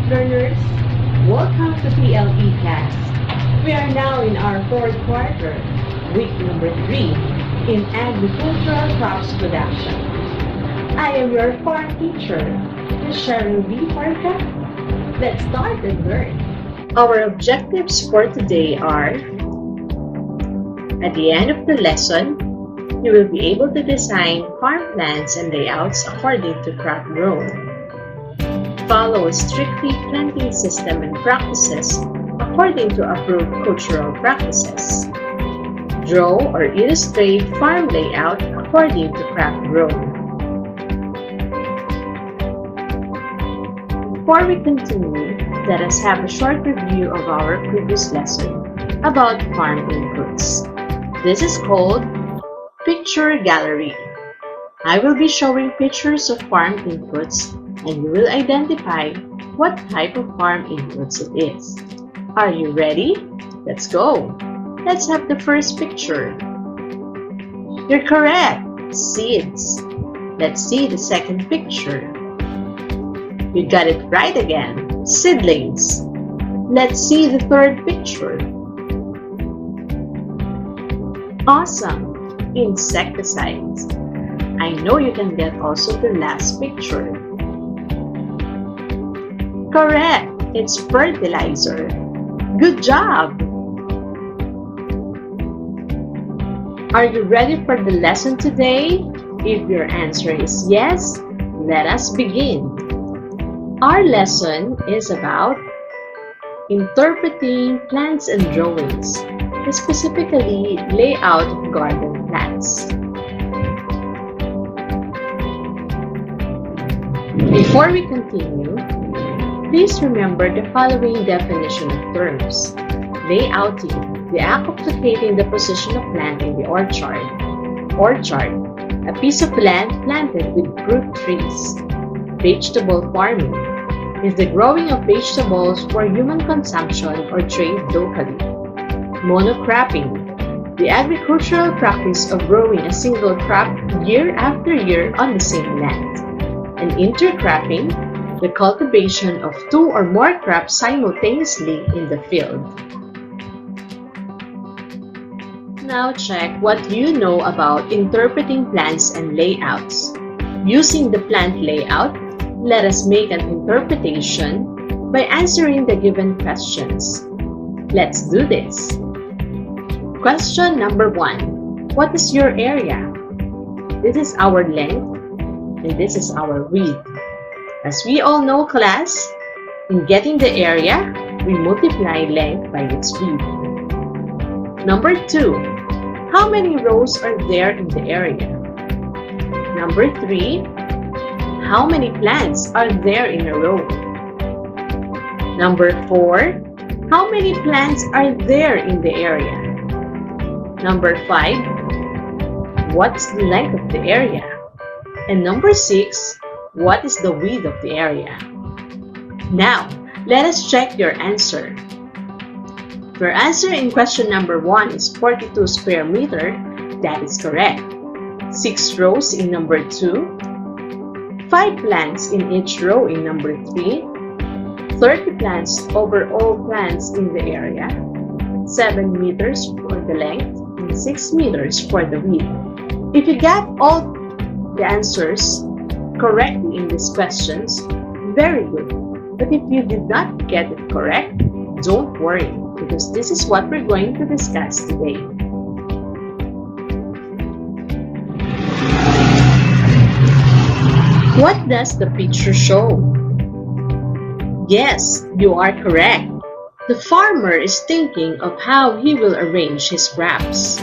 learners, welcome to PLE class. We are now in our fourth quarter, week number 3 in agricultural crops production. I am your farm teacher, Ms. SHERYL B. HORCA. Let's start and learn. Our objectives for today are: at the end of the lesson, you will be able to design farm plans and layouts according to crop growth. Follow strictly planting system and practices according to approved cultural practices. Draw or illustrate farm layout according to crop growth. Before we continue, let us have a short review of our previous lesson about farm inputs. This is called Picture Gallery. I will be showing pictures of farm inputs and you will identify what type of farm inputs it is. Are you ready? Let's go! Let's have the first picture. You're correct! Seeds. Let's see the second picture. You got it right again. Seedlings. Let's see the third picture. Awesome! Insecticides. I know you can get also the last picture. Correct! It's fertilizer. Good job! Are you ready for the lesson today? If your answer is yes, let us begin. Our lesson is about interpreting plants and drawings, specifically layout of garden plants. Before we continue, please remember the following definition of terms. Layouting, the act of locating the position of plant in the orchard. Orchard, a piece of land planted with fruit trees. Vegetable farming is the growing of vegetables for human consumption or trade locally. Monocropping, the agricultural practice of growing a single crop year after year on the same land. And intercropping, the cultivation of 2 or more crops simultaneously in the field. Now check what you know about interpreting plants and layouts. Using the plant layout, let us make an interpretation by answering the given questions. Let's do this. Question number 1. What is your area? This is our length and this is our width. As we all know, class, in getting the area, we multiply length by its width. Number 2. How many rows are there in the area? Number 3. How many plants are there in a row? Number 4. How many plants are there in the area? Number 5. What's the length of the area? And number 6. What is the width of the area? Now, let us check your answer. Your answer in question number 1 is 42 square meter. That is correct. 6 rows in number 2. 5 plants in each row in number 3. 30 plants over all plants in the area. 7 meters for the length and 6 meters for the width. If you got all the answers correctly in these questions, very good. But if you did not get it correct, don't worry, because this is what we're going to discuss today. What does the picture show? Yes, you are correct. The farmer is thinking of how he will arrange his crops.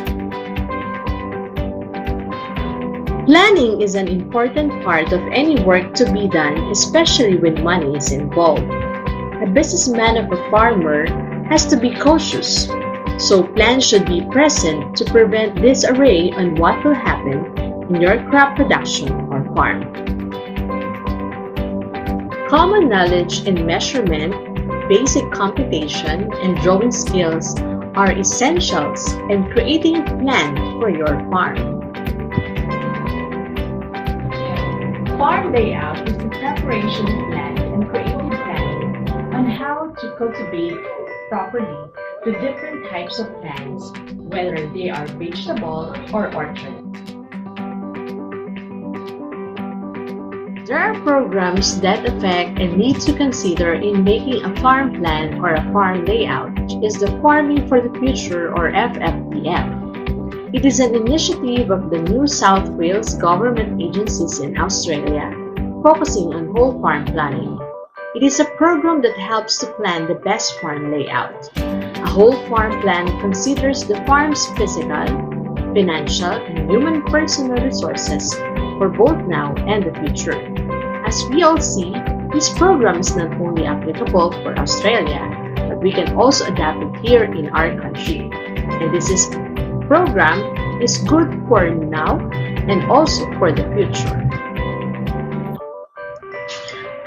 Planning is an important part of any work to be done, especially when money is involved. A businessman of a farmer has to be cautious, so plans should be present to prevent disarray on what will happen in your crop production or farm. Common knowledge in measurement, basic computation, and drawing skills are essentials in creating a plan for your farm. Farm layout is the preparation of land and creative planning on how to cultivate properly the different types of plants, whether they are vegetable or orchard. There are programs that affect and need to consider in making a farm plan or a farm layout, which is the Farming for the Future or FFPF. It is an initiative of the New South Wales government agencies in Australia, focusing on whole farm planning. It is a program that helps to plan the best farm layout. A whole farm plan considers the farm's physical, financial, and human personal resources for both now and the future. As we all see, this program is not only applicable for Australia, but we can also adapt it here in our country. And this program is good for now and also for the future.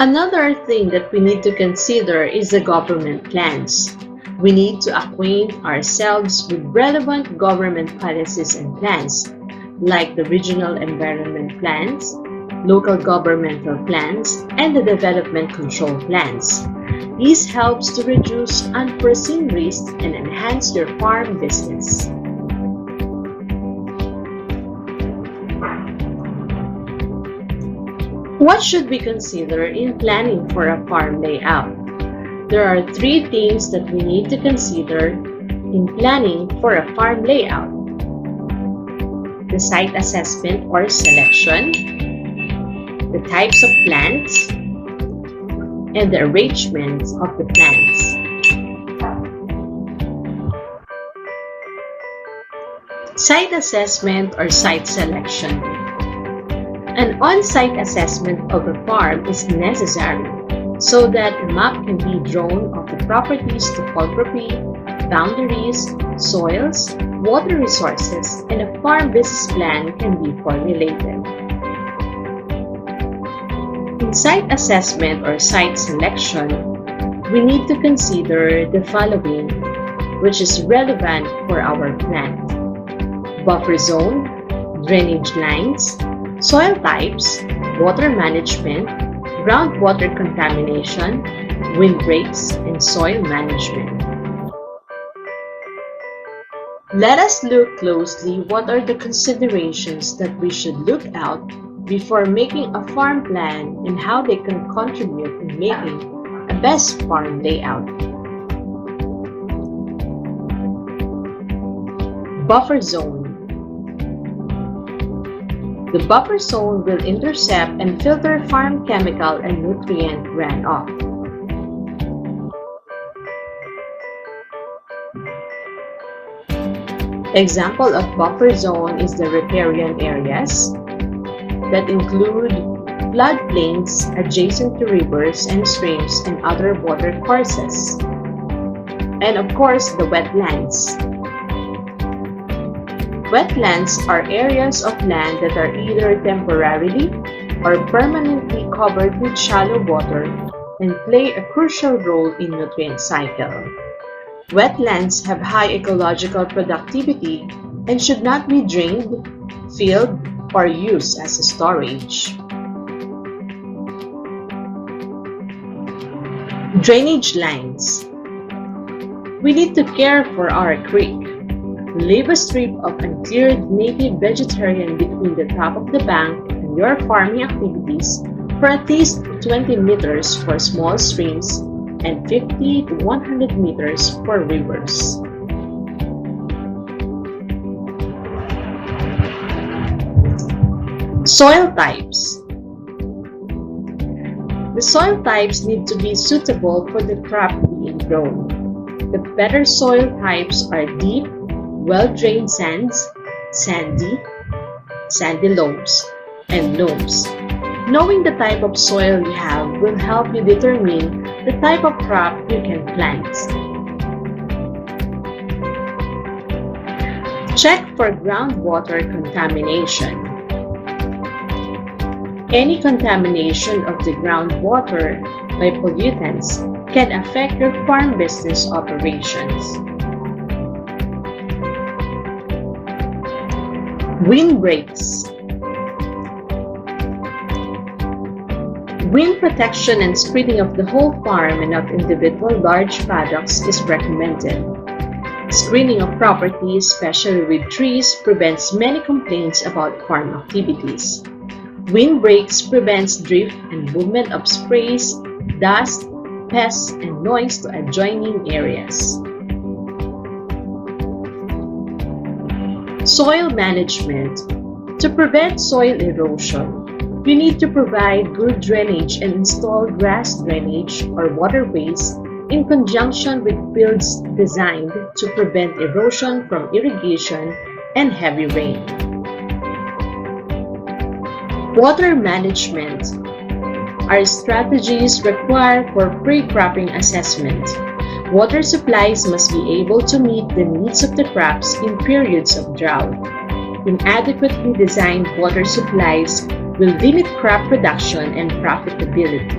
Another thing that we need to consider is the government plans. We need to acquaint ourselves with relevant government policies and plans, like the regional environment plans, local governmental plans, and the development control plans. This helps to reduce unforeseen risks and enhance your farm business. What should we consider in planning for a farm layout? There are three things that we need to consider in planning for a farm layout: the site assessment or selection, the types of plants, and the arrangement of the plants. Site assessment or site selection. An on-site assessment of a farm is necessary so that a map can be drawn of the property's topography, boundaries, soils, water resources, and a farm business plan can be formulated. In site assessment or site selection, we need to consider the following, which is relevant for our plant: buffer zone, drainage lines, soil types, water management, groundwater contamination, windbreaks, and soil management. Let us look closely what are the considerations that we should look out before making a farm plan and how they can contribute in making a best farm layout. Buffer zone. The buffer zone will intercept and filter farm chemical and nutrient runoff. Example of buffer zone is the riparian areas that include floodplains adjacent to rivers and streams and other water courses. And of course, the wetlands. Wetlands are areas of land that are either temporarily or permanently covered with shallow water and play a crucial role in nutrient cycle. Wetlands have high ecological productivity and should not be drained, filled, or used as a storage. Drainage lines. We need to care for our creek. Leave a strip of uncleared native vegetation between the top of the bank and your farming activities for at least 20 meters for small streams and 50 to 100 meters for rivers. Soil types. The soil types need to be suitable for the crop being grown. The better soil types are deep, well-drained sands, sandy loams, and loams. Knowing the type of soil you have will help you determine the type of crop you can plant. Check for groundwater contamination. Any contamination of the groundwater by pollutants can affect your farm business operations. Windbreaks. Wind protection and screening of the whole farm and of individual large paddocks is recommended. Screening of property, especially with trees, prevents many complaints about farm activities. Windbreaks prevents drift and movement of sprays, dust, pests, and noise to adjoining areas. Soil management. To prevent soil erosion, you need to provide good drainage and install grass drainage or waterways in conjunction with fields designed to prevent erosion from irrigation and heavy rain. Water management. Our strategies require for pre-cropping assessment. Water supplies must be able to meet the needs of the crops in periods of drought. Inadequately designed water supplies will limit crop production and profitability.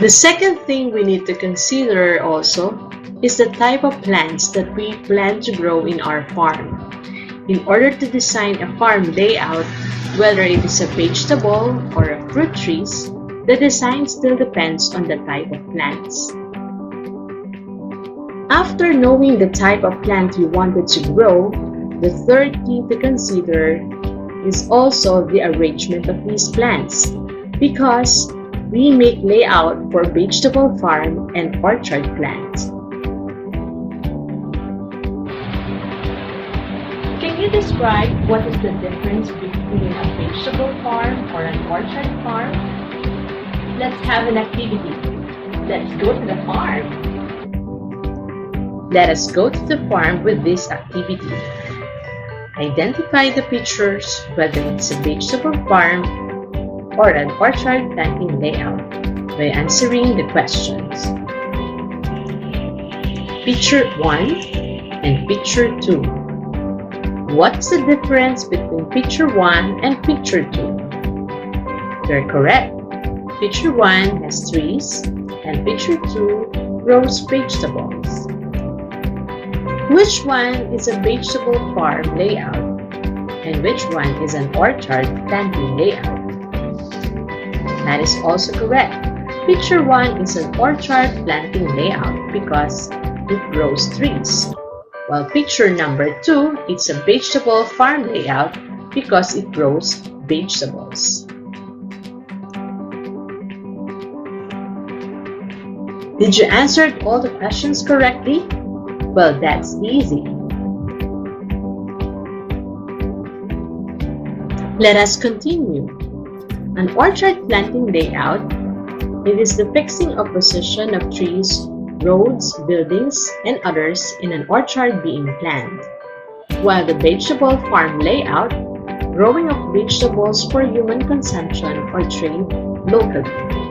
The second thing we need to consider also is the type of plants that we plan to grow in our farm. In order to design a farm layout, whether it is a vegetable or a fruit trees, the design still depends on the type of plants. After knowing the type of plant you wanted to grow, the third key to consider is also the arrangement of these plants, because we make layout for vegetable farm and orchard plants. Can you describe what is the difference between a vegetable farm or an orchard farm? Let's have an activity. Let's go to the farm. Let us go to the farm with this activity. Identify the pictures, whether it's a vegetable farm or an orchard planting layout, by answering the questions. Picture 1 and Picture 2. What's the difference between Picture 1 and Picture 2? You're correct. Picture 1 has trees and Picture 2 grows vegetables. Which one is a vegetable farm layout and which one is an orchard planting layout? That is also correct. Picture 1 is an orchard planting layout because it grows trees, while picture number 2 is a vegetable farm layout because it grows vegetables. Did you answer all the questions correctly? Well, that's easy. Let us continue. An orchard planting layout, it is the fixing of position of trees, roads, buildings, and others in an orchard being planned. While the vegetable farm layout, growing of vegetables for human consumption or trade locally.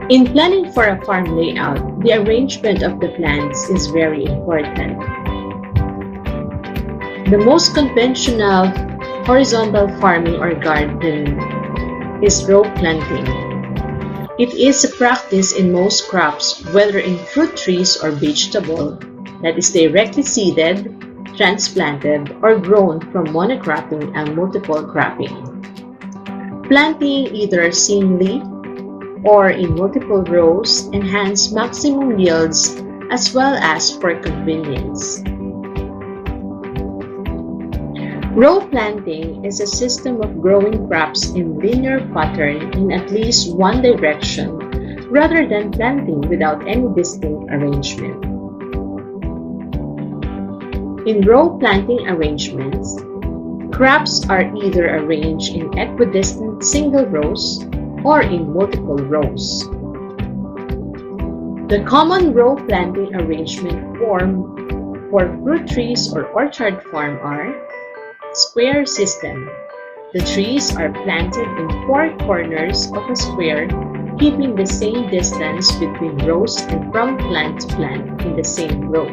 In planning for a farm layout, the arrangement of the plants is very important. The most conventional horizontal farming or garden is row planting. It is a practice in most crops, whether in fruit trees or vegetable, that is directly seeded, transplanted, or grown from monocropping and multiple cropping. Planting either singly or in multiple rows enhance maximum yields as well as for convenience. Row planting is a system of growing crops in linear pattern in at least one direction rather than planting without any distinct arrangement. In row planting arrangements, crops are either arranged in equidistant single rows or in multiple rows. The common row planting arrangement form for fruit trees or orchard farm are square system. The trees are planted in four corners of a square, keeping the same distance between rows and from plant to plant in the same row.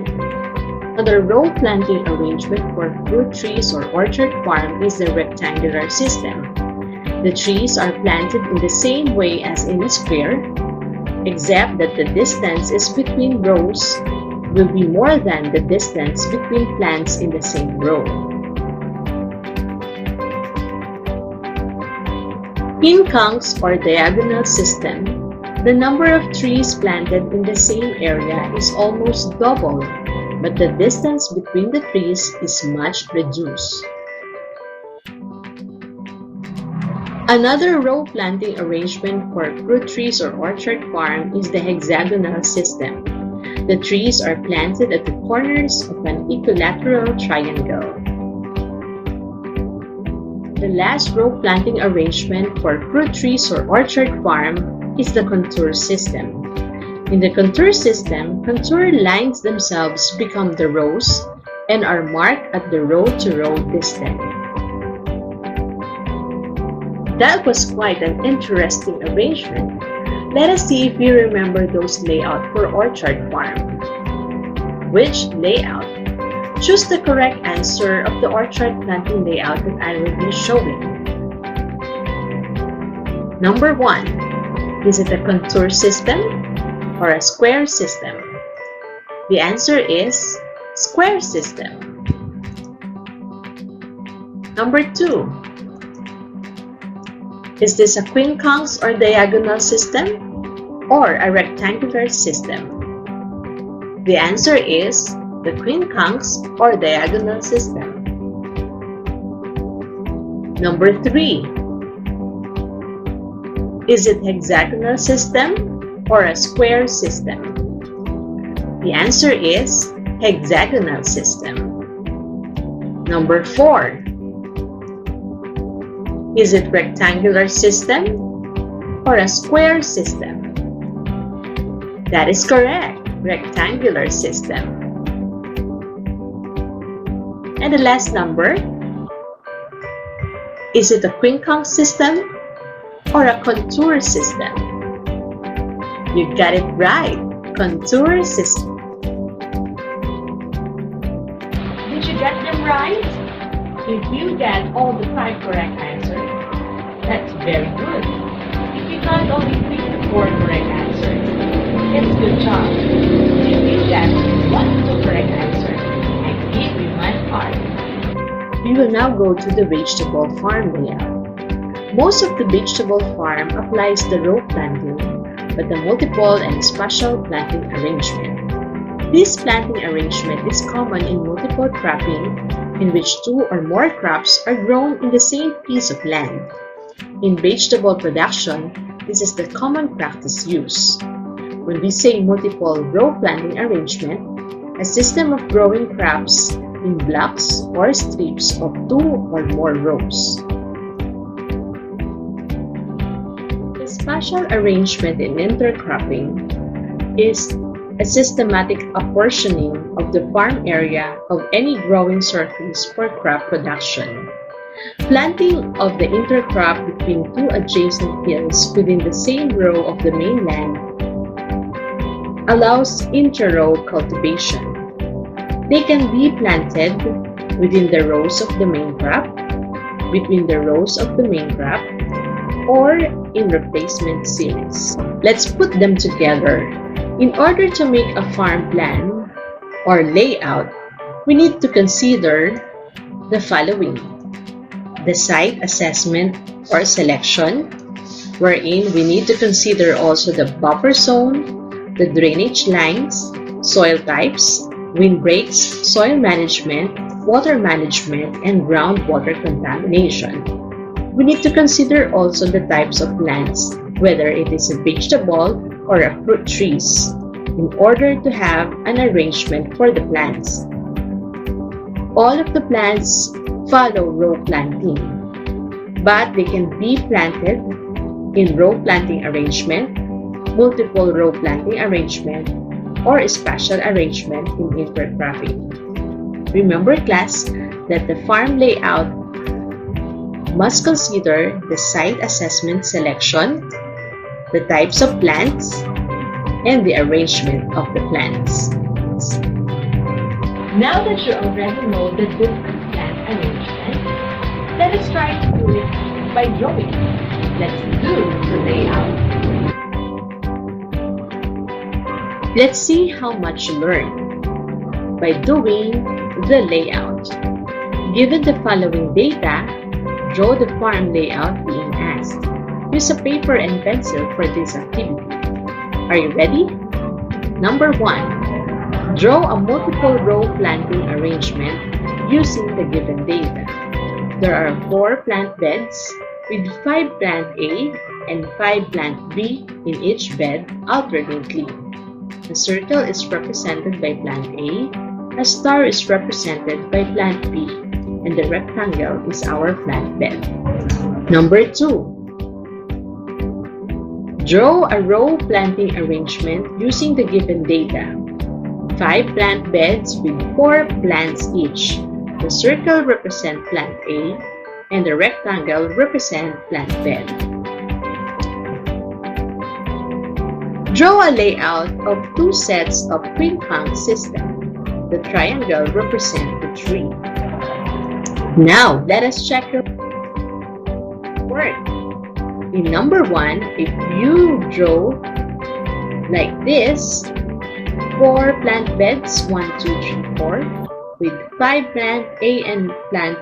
Another row planting arrangement for fruit trees or orchard farm is the rectangular system. The trees are planted in the same way as in a square, except that the distance is between rows will be more than the distance between plants in the same row. quincunx or diagonal system, the number of trees planted in the same area is almost double, but the distance between the trees is much reduced. Another row planting arrangement for fruit trees or orchard farm is the hexagonal system. The trees are planted at the corners of an equilateral triangle. The last row planting arrangement for fruit trees or orchard farm is the contour system. In the contour system, contour lines themselves become the rows and are marked at the row-to-row distance. That was quite an interesting arrangement. Let us see if you remember those layouts for orchard farm. Which layout? Choose the correct answer of the orchard planting layout that I will be showing. Number 1. Is it a contour system or a square system? The answer is square system. Number 2. Is this a quincunx or diagonal system or a rectangular system? The answer is the quincunx or diagonal system. Number 3. Is it hexagonal system or a square system? The answer is hexagonal system. Number 4. Is it rectangular system or a square system? That is correct, rectangular system. And the last number, is it a quincunx system or a contour system? You got it right, contour system. Did you get them right? If you get all the 5 correct answers, that's very good. If you got only 3 to 4 correct answers, it's good job. If you get 1 to 2 correct answers, I give you my heart. We will now go to the vegetable farm layout. Most of the vegetable farm applies the row planting, but the multiple and spatial planting arrangement. This planting arrangement is common in multiple cropping, in which 2 or more crops are grown in the same piece of land. In vegetable production, this is the common practice used. When we say multiple row planting arrangement, a system of growing crops in blocks or strips of 2 or more rows. The spatial arrangement in intercropping is a systematic apportioning of the farm area of any growing surface for crop production. Planting of the intercrop between 2 adjacent fields within the same row of the mainland allows inter-row cultivation. They can be planted within the rows of the main crop, between the rows of the main crop, or in replacement series. Let's put them together. In order to make a farm plan or layout, we need to consider the following. The site assessment or selection, wherein we need to consider also the buffer zone, the drainage lines, soil types, windbreaks, soil management, water management, and groundwater contamination. We need to consider also the types of plants, whether it is a vegetable or a fruit trees, in order to have an arrangement for the plants. All of the plants follow row planting, but they can be planted in row planting arrangement, multiple row planting arrangement, or a spatial arrangement in intercropping. Remember, class, that the farm layout must consider the site assessment selection, the types of plants, and the arrangement of the plants. Now that you already know the different plant arrangements, let us try to do it by drawing. Let's do the layout. Let's see how much you learned by doing the layout. Given the following data, draw the farm layout being asked. Use a paper and pencil for this activity. Are you ready? Number 1. Draw a multiple row planting arrangement using the given data. There are 4 plant beds with 5 plant A and 5 plant B in each bed alternately. The circle is represented by plant A, a star is represented by plant B, and the rectangle is our plant bed. Number 2. Draw a row planting arrangement using the given data. 5 plant beds with 4 plants each. The circle represents plant A and the rectangle represents plant bed. Draw a layout of 2 sets of queen-count system. The triangle represents the tree. Now, let us check your work. In number 1, if you draw like this, 4 plant beds, 1, 2, 3, 4, with 5 plant A and plant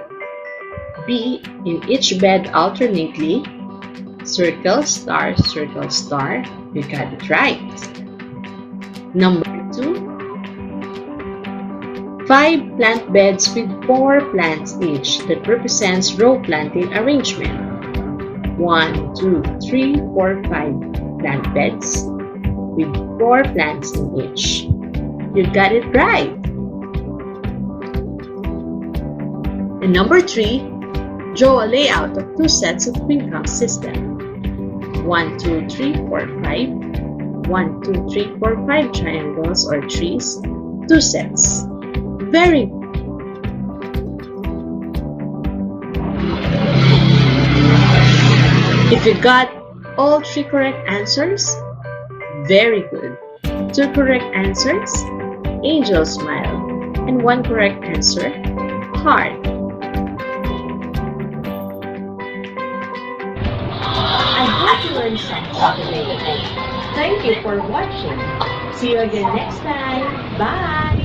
B in each bed alternately, circle, star, you got it right. Number 2, 5 plant beds with 4 plants each that represents row planting arrangement. 1, 2, 3, 4, 5 plant beds with 4 plants in each. You got it right. And number 3, draw a layout of 2 sets of queen-count system. 1, 2, 3, 4, 5. 1, 2, 3, 4, 5 triangles or trees. 2 sets. Very good. If you got all 3 correct answers, very good. 2 correct answers, angel smile. And 1 correct answer, heart. I hope you learned something today. Thank you for watching. See you again next time. Bye!